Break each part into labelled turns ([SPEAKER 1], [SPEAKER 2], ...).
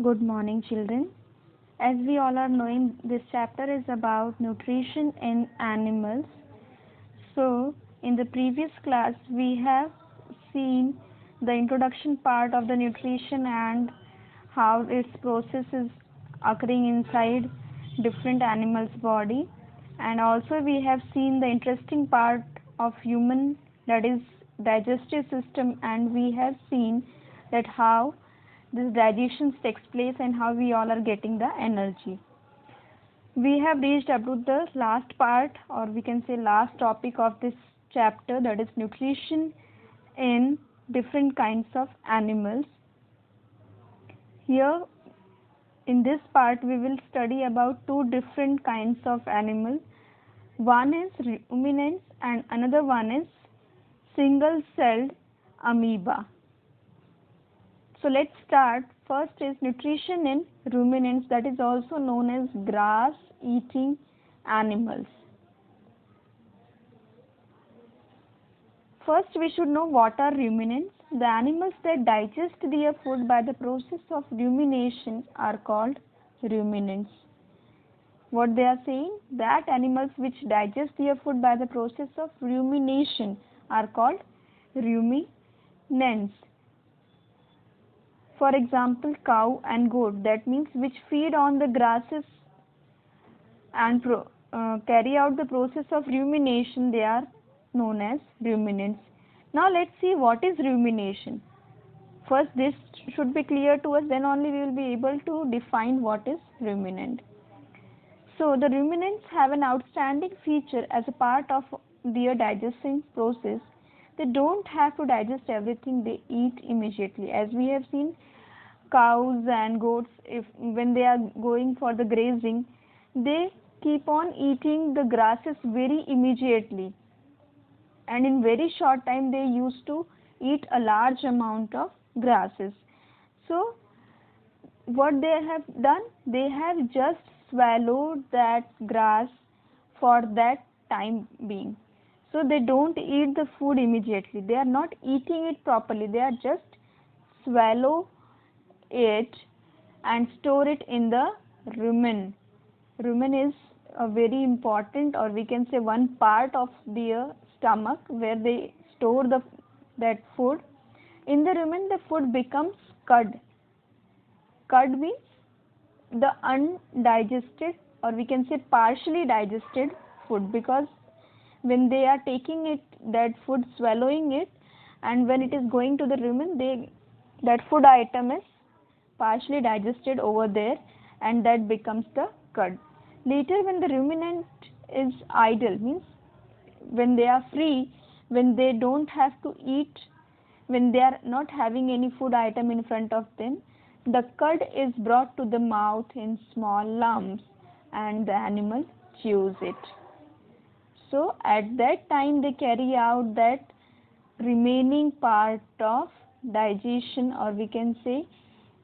[SPEAKER 1] Good morning, children. As we all are knowing, this chapter is about nutrition in animals. So, in the previous class, we have seen the introduction part of the nutrition and how its process is occurring inside different animals' body. And also, we have seen the interesting part of human, that is digestive system, and we have seen that how this digestion takes place and how we all are getting the energy. We have reached up to the last part, or we can say last topic of this chapter, that is nutrition in different kinds of animals. Here in this part we will study about two different kinds of animals. One is ruminants and another one is single celled amoeba. So let's start. First is nutrition in ruminants, that is also known as grass eating animals. First we should know what are ruminants. The animals that digest their food by the process of rumination are called ruminants. What they are saying? That animals which digest their food by the process of rumination are called ruminants. For example, cow and goat, that means which feed on the grasses and carry out the process of rumination, they are known as ruminants. Now let's see what is rumination. First this should be clear to us, then only we will be able to define what is ruminant. So the ruminants have an outstanding feature as a part of their digesting process. They don't have to digest everything they eat immediately. As we have seen, cows and goats, when they are going for the grazing, they keep on eating the grasses very immediately, and in very short time they used to eat a large amount of grasses. So what they have done, they have just swallowed that grass for that time being. So they don't eat the food immediately, they are not eating it properly, they are just swallow it and store it in the rumen. Rumen is a very important, or we can say one part of their stomach where they store that food. In the rumen the food becomes cud. Cud means the undigested, or we can say partially digested food, because when they are taking it, that food, swallowing it, and when it is going to the rumen, that food item is partially digested over there, and that becomes the cud. Later when the ruminant is idle, means when they are free, when they don't have to eat, when they are not having any food item in front of them, the cud is brought to the mouth in small lumps and the animal chews it. So at that time they carry out that remaining part of digestion, or we can say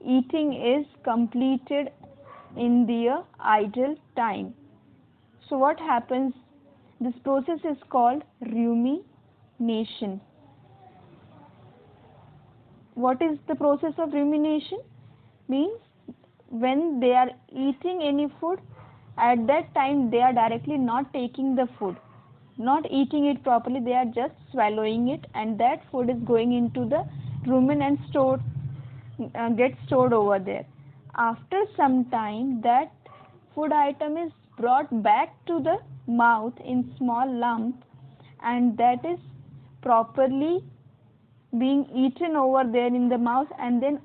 [SPEAKER 1] eating is completed in their idle time. So what happens? This process is called rumination. What is the process of rumination? Means when they are eating any food, at that time they are directly not taking the food, not eating it properly, they are just swallowing it, and that food is going into the rumen and gets stored over there. After some time that food item is brought back to the mouth in small lump, and that is properly being eaten over there in the mouth, and then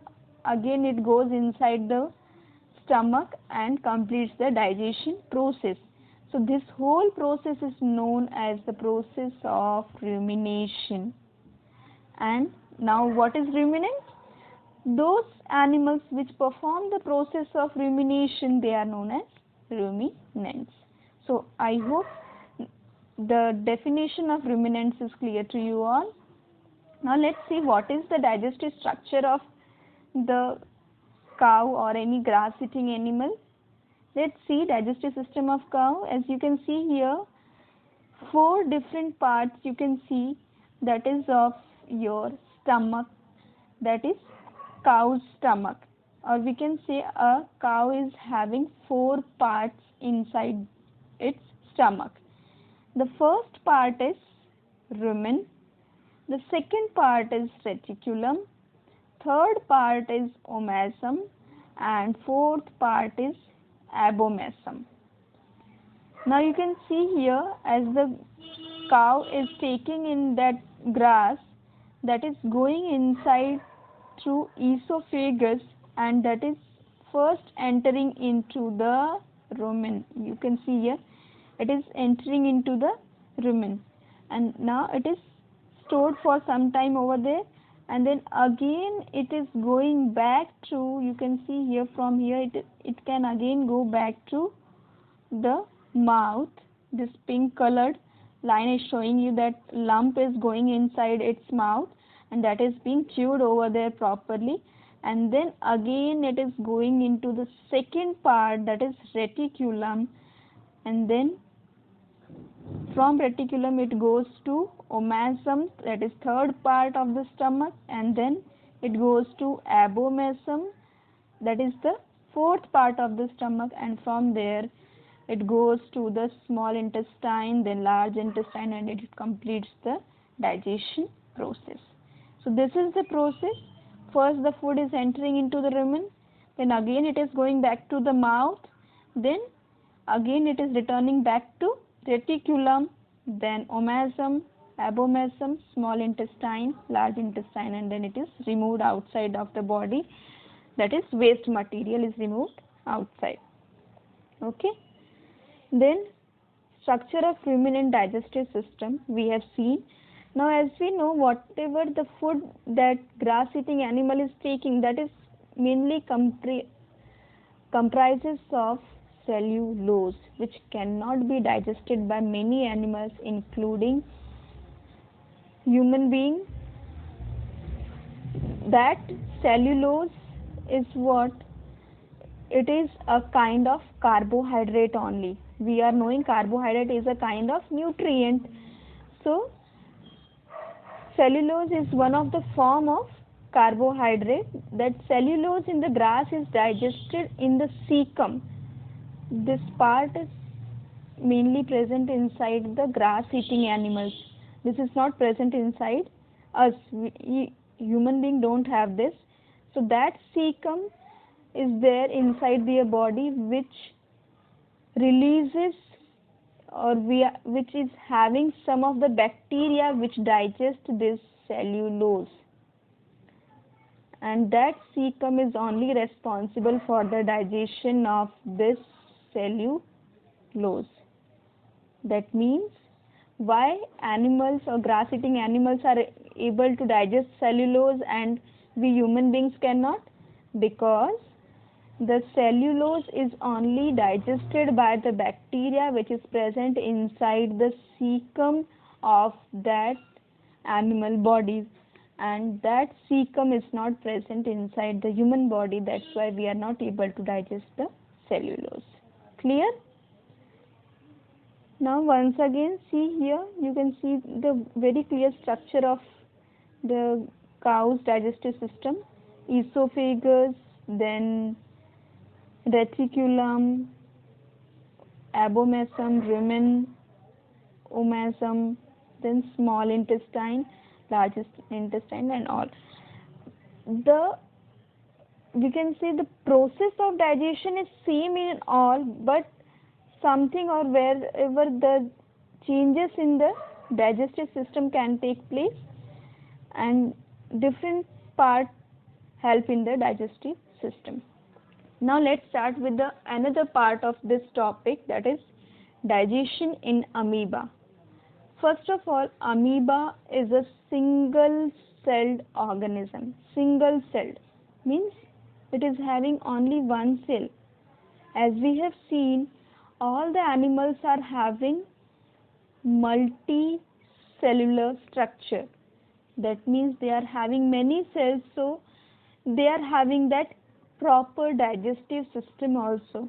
[SPEAKER 1] again it goes inside the stomach and completes the digestion process. So this whole process is known as the process of rumination. And now what is ruminant? Those animals which perform the process of rumination, they are known as ruminants. So I hope the definition of ruminants is clear to you all. Now let's see what is the digestive structure of the cow or any grass eating animal. Let's see digestive system of cow. As you can see here, 4 different parts you can see, that is of your stomach, that is cow's stomach. or we can say a cow is having 4 parts inside its stomach. The first part is rumen, the second part is reticulum, third part is omasum, and fourth part is abomasum. Now you can see here, as the cow is taking in that grass, that is going inside through esophagus, and that is first entering into the rumen. You can see here it is entering into the rumen, and now it is stored for some time over there, and then again it is going back to, you can see here, from here it can again go back to the mouth. This pink colored line is showing you that lump is going inside its mouth, and that is being chewed over there properly, and then again it is going into the second part, that is reticulum, and then from reticulum it goes to omasum, that is third part of the stomach, and then it goes to abomasum, that is the fourth part of the stomach, and from there it goes to the small intestine, then large intestine, and it completes the digestion process. So this is the process. First the food is entering into the rumen, then again it is going back to the mouth, then again it is returning back to reticulum, then omasum, abomasum, small intestine, large intestine, and then it is removed outside of the body, that is waste material is removed outside. Okay. Then structure of ruminant digestive system we have seen. Now as we know, whatever the food that grass eating animal is taking, that is mainly comprises of cellulose, which cannot be digested by many animals including human being. That cellulose is what? It is a kind of carbohydrate only. We are knowing carbohydrate is a kind of nutrient. So cellulose is one of the form of carbohydrate. That cellulose in the grass is digested in the cecum. This part is mainly present inside the grass eating animals. This is not present inside us. Human being don't have this. So that cecum is there inside their body, which releases, or which is having some of the bacteria which digest this cellulose, and that cecum is only responsible for the digestion of this cellulose. That means why animals or grass eating animals are able to digest cellulose and we human beings cannot? Because the cellulose is only digested by the bacteria which is present inside the cecum of that animal body, and that cecum is not present inside the human body. That's why we are not able to digest the cellulose. Clear? Now once again, see here, you can see the very clear structure of the cow's digestive system. Esophagus, then reticulum, abomasum, rumen, omasum, then small intestine, large intestine, and all. We can say the process of digestion is same in all, but something or wherever the changes in the digestive system can take place, and different parts help in the digestive system. Now let's start with another part of this topic, that is digestion in amoeba. First of all, amoeba is a single-celled organism. Single-celled means it is having only one cell. As we have seen, all the animals are having multicellular structure. That means they are having many cells, so they are having that proper digestive system also.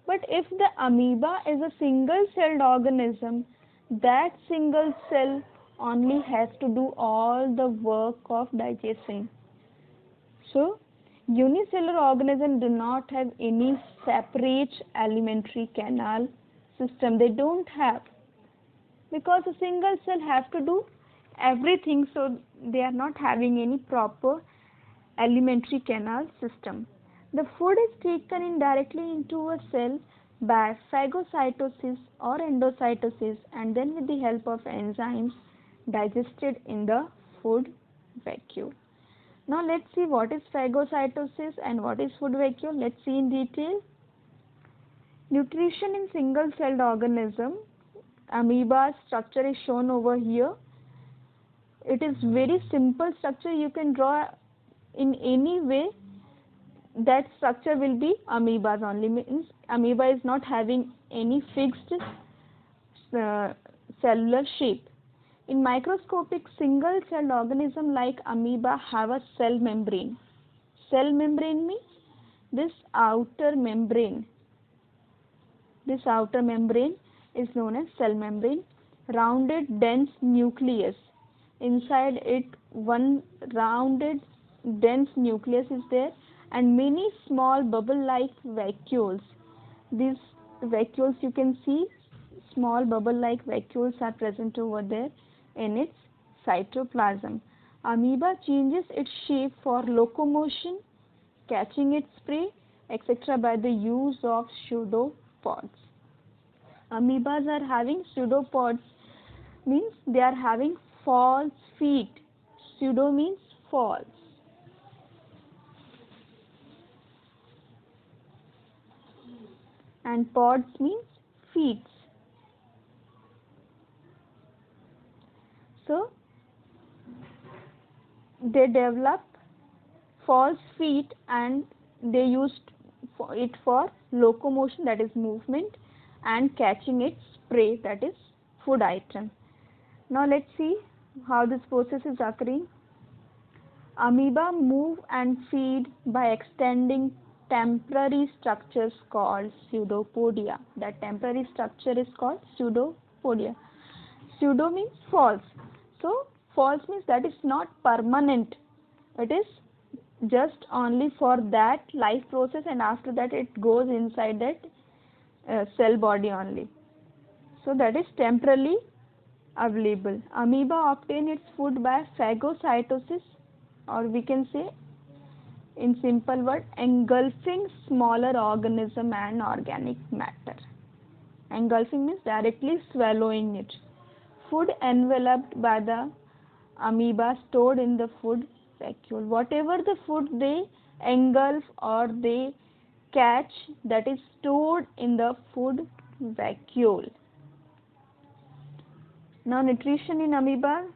[SPEAKER 1] But if the amoeba is a single-celled organism, that single cell only has to do all the work of digesting. So Unicellular organisms do not have any separate alimentary canal system. They don't have, because a single cell have to do everything, so they are not having any proper alimentary canal system. The food is taken in directly into a cell by phagocytosis or endocytosis, and then with the help of enzymes digested in the food vacuole. Now let's see what is phagocytosis and what is food vacuole. Let's see in detail. Nutrition in single celled organism. Amoeba structure is shown over here. It is very simple structure. You can draw in any way. That structure will be amoebas only. Means amoeba is not having any fixed cellular shape. In microscopic single celled organism like amoeba have a cell membrane. Cell membrane means this outer membrane. This outer membrane is known as cell membrane. Rounded dense nucleus. Inside it one rounded dense nucleus is there, and many small bubble-like vacuoles. These vacuoles, you can see small bubble-like vacuoles are present over there in its cytoplasm. Amoeba changes its shape for locomotion, catching its prey, etc. by the use of pseudopods. Amoebas are having pseudopods, means they are having false feet. Pseudo means false. And pods means feet. So they develop false feet and they used it for locomotion, that is movement, and catching its prey, that is food item. Now let's see how this process is occurring. Amoeba move and feed by extending temporary structures called pseudopodia. That temporary structure is called pseudopodia. Pseudo means false. So false means that is not permanent. It is just only for that life process, and after that it goes inside that cell body only. So that is temporarily available. Amoeba obtain its food by phagocytosis, or we can say in simple word, engulfing smaller organism and organic matter. Engulfing means directly swallowing it. Food enveloped by the amoeba stored in the food vacuole. Whatever the food they engulf or they catch, that is stored in the food vacuole. Now nutrition in amoeba,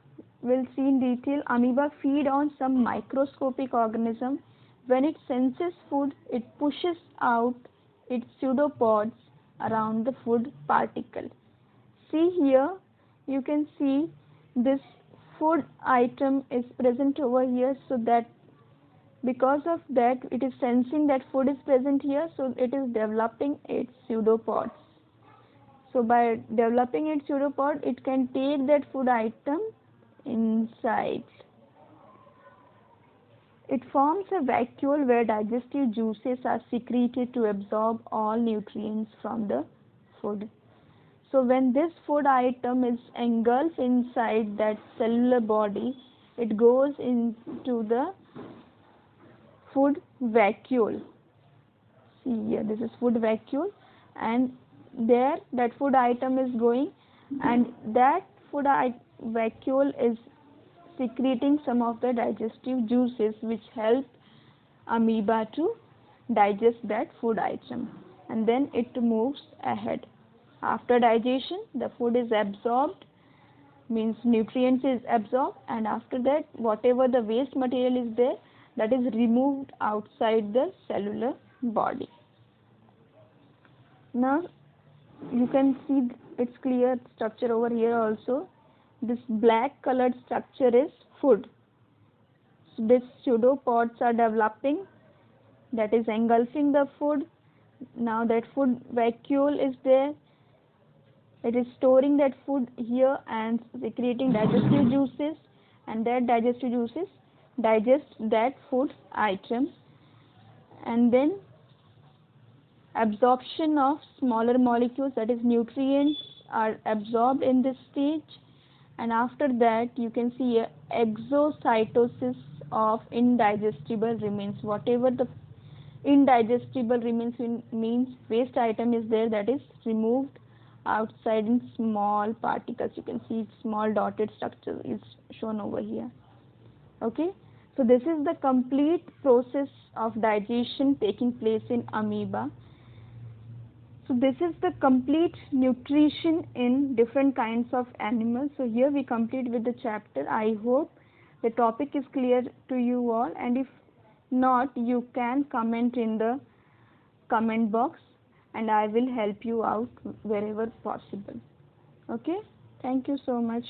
[SPEAKER 1] we'll see in detail. Amoeba feed on some microscopic organism. When it senses food, it pushes out its pseudopods around the food particle. See here, you can see this food item is present over here, so that because of that it is sensing that food is present here, so it is developing its pseudopods. So by developing its pseudopod, it can take that food item inside. It forms a vacuole where digestive juices are secreted to absorb all nutrients from the food. So when this food item is engulfed inside that cellular body, it goes into the food vacuole. See here, this is food vacuole, and there that food item is going, and that food vacuole is secreting some of the digestive juices which help amoeba to digest that food item, and then it moves ahead. After digestion, the food is absorbed, means nutrients is absorbed, and after that whatever the waste material is there, that is removed outside the cellular body. Now you can see its clear structure over here also. This black colored structure is food. These pseudopods are developing, that is engulfing the food. Now that food vacuole is there, it is storing that food here and secreting digestive juices, and that digestive juices digest that food item, and then absorption of smaller molecules, that is nutrients, are absorbed in this stage, and after that you can see a exocytosis of indigestible remains. Whatever the indigestible remains means waste item is there, that is removed outside in small particles. You can see small dotted structure is shown over here. Okay, so this is the complete process of digestion taking place in amoeba. So this is the complete nutrition in different kinds of animals. So here we complete with the chapter. I hope the topic is clear to you all, and if not, you can comment in the comment box and I will help you out wherever possible. Okay, thank you so much.